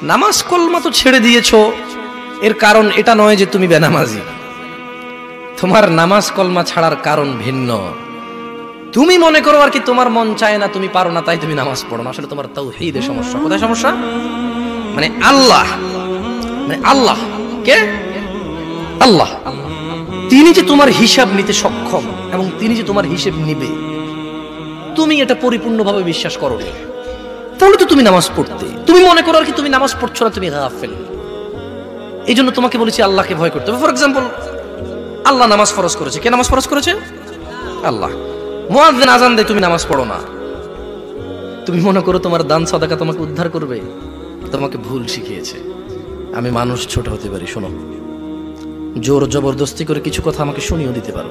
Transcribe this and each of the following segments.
নামাজ কলমা তো ছেড়ে দিয়েছো, এর কারণ এটা নয় যে তুমি বেনামাজি। তোমার নামাজ কলমা ছাড়ার কারণ ভিন্ন। তুমি মনে করো আর কি তোমার মন চায় না, তুমি পারো না, তাই তুমি নামাজ পড়ো না। আসলে তোমার তাওহীদে সমস্যা। কোথায় সমস্যা? মানে আল্লাহ কে? আল্লাহ তিনি যে তোমার হিসাব নিতে সক্ষম এবং তিনি যে তোমার হিসেব নিবে, তুমি এটা পরিপূর্ণভাবে বিশ্বাস করো না, তাহলে তো তুমি নামাজ পড়তে। তুমি মনে করো আর কি তুমি নামাজ পড়ছো না, তুমি গাফেল। এই জন্য তোমাকে বলেছি আল্লাহকে ভয় করতে হবে। ফর এক্সাম্পল, আল্লাহ নামাজ ফরজ করেছে। কে নামাজ ফরজ করেছে? আল্লাহ। মুয়াজ্জিন আযান দেয়, তুমি নামাজ পড়ো না। তুমি মনে করো তোমার দান সাদাকা তোমাকে উদ্ধার করবে। তোমাকে ভুল শিখিয়েছে। আমি মানুষ, ছোট হতে পারি। শোনো, জোর জবরদস্তি করে কিছু কথা আমাকে শুনিয়েও দিতে পারো,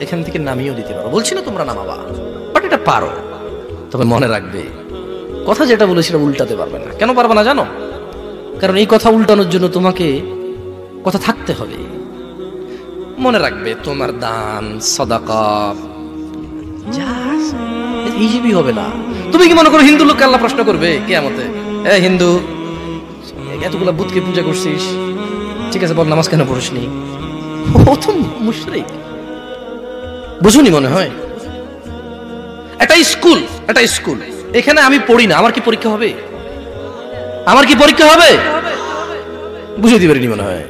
এখান থেকে নামিয়েও দিতে পারো। বলছি না তোমরা নামাবা, বাট এটা পারো। তবে মনে রাখবে, কথা যেটা বলে সেটা উল্টাতে পারবে না। কেন পারবে না জানো? কারণ এই কথা উল্টানোর জন্য তোমাকে কথা থাকতে হবে। মনে রাখবে, তোমার দান সাদাকা যা হিসেবই হবে না। তুমি কি মনে করো হিন্দু লোককে আল্লাহ প্রশ্ন করবে কিয়ামতে, এ হিন্দু, এতগুলা বুতকে পূজা করছিস, ঠিক আছে বল নামাজ কেন পড়িসনি? ও তো মুশরিক। বুঝুনি মনে হয়? এটা স্কুল, এখানে আমি পড়ি না, আমার কি পরীক্ষা হবে? বুঝে দিবেনি মনে হয়।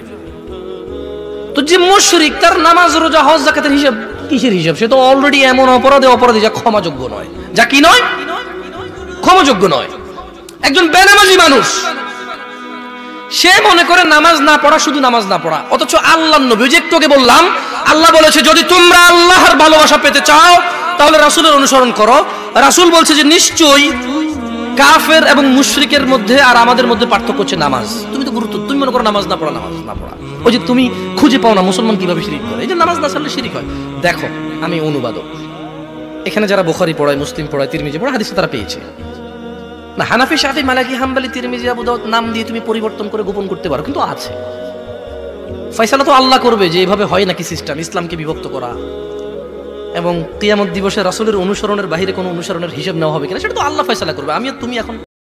তো যে মুশরিক, তার নামাজ রোজা হজ যাকাতের হিসাব কিসের হিসাব? সে তো অলরেডি এমন অপরাধী যা ক্ষমাযোগ্য নয়। যা কি নয়? ক্ষমাযোগ্য নয়। একজন বেনামাজি মানুষ, সে মনে করে নামাজ না পড়া শুধু নামাজ না পড়া, অথচ আল্লাহর নবী, যে একটু আগে বললাম, আল্লাহ বলেছে যদি তোমরা আল্লাহর ভালোবাসা পেতে চাও তাহলে রাসূলের অনুসরণ করো। রাসূল বলছে যে নিশ্চয়ই কাফের এবং মুশরিকের মধ্যে আর আমাদের মধ্যে পার্থক্য হচ্ছে নামাজ। তুমি মনে করো নামাজ না পড়া। ওই যে তুমি খুঁজে পাও না মুসলমান কিভাবে শিরিক করে, এই যে নামাজ না ছাড়লে শিরিক হয়। দেখো, আমি অনুবাদক, এখানে যারা বুখারী পড়ায়, মুসলিম পড়ায়, তিরমিজি পড়ায়, হাদিস তারা পেয়েছে না। হানাফি, শাফি, মালিকি, হাম্বলি, তিরমিজি, আবু দাউদ নাম দিয়ে তুমি পরিবর্তন করে গোপন করতে পারো, কিন্তু আছে। ফয়সালা তো আল্লাহ করবে যে এভাবে হয় নাকি সিস্টেম, ইসলামকে বিভক্ত করা এবং কিয়ামত দিবসে রাসূলের অনুসরণের বাইরে কোনো অনুসরণের হিসাব নেওয়া হবে কিনা, সেটা তো আল্লাহ ফয়সালা করবে। আমি আর তুমি এখন